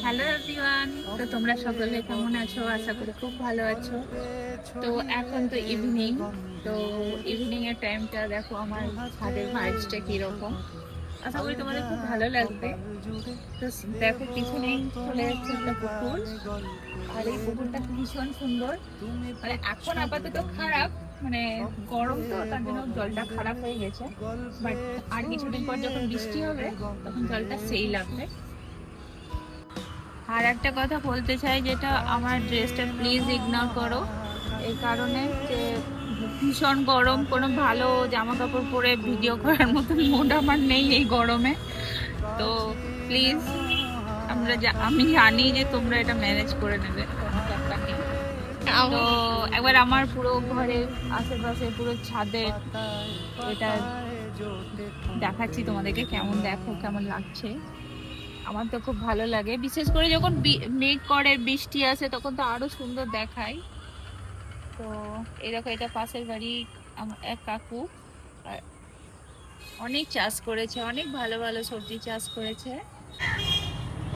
Hello everyone, তো তোমরা সকলে কেমন আছো? আশা করি খুব ভালো আছো। তো এখন তো ইভিনিং, তো ইভিনিং এর টাইমটা দেখো আমার ছাদের ভাইবসটা কিরকম। আশা করি তোমাদের খুব ভালো লাগবে। তো দেখো পিছনেই চলে যাচ্ছে একটা পুকুর, আর এই পুকুরটা ভীষণ সুন্দর। মানে এখন আপাতত খারাপ, মানে গরম তো তার জন্য জলটা খারাপ হয়ে গেছে, বাট আর কিছুদিন পর যখন বৃষ্টি হবে তখন জলটা সেই লাগবে। আর একটা কথা বলতে চাই, যেটা আমার ড্রেসটা প্লিজ ইগনোর করো, এই কারণে যে ভীষণ গরম, কোনো ভালো জামা কাপড় পরে ভিডিও করার মতন মুড আমার নেই এই গরমে। তো প্লিজ, আমি জানি যে তোমরা এটা ম্যানেজ করে নেবে, কোনো ব্যাপার নেই। তো একবার আমার পুরো ঘরে আশেপাশে পুরো ছাদে এটা দেখাচ্ছি তোমাদেরকে, কেমন দেখো কেমন লাগছে। আমার তো খুব ভালো লাগে, বিশেষ করে যখন মেঘ করে বৃষ্টি আসে তখন তো আরো সুন্দর দেখায়। তো এই দেখো, এটা পাশের বাড়ি আমার এক কাকু, আর অনেক চাষ করেছে, অনেক ভালো ভালো সবজি চাষ করেছে।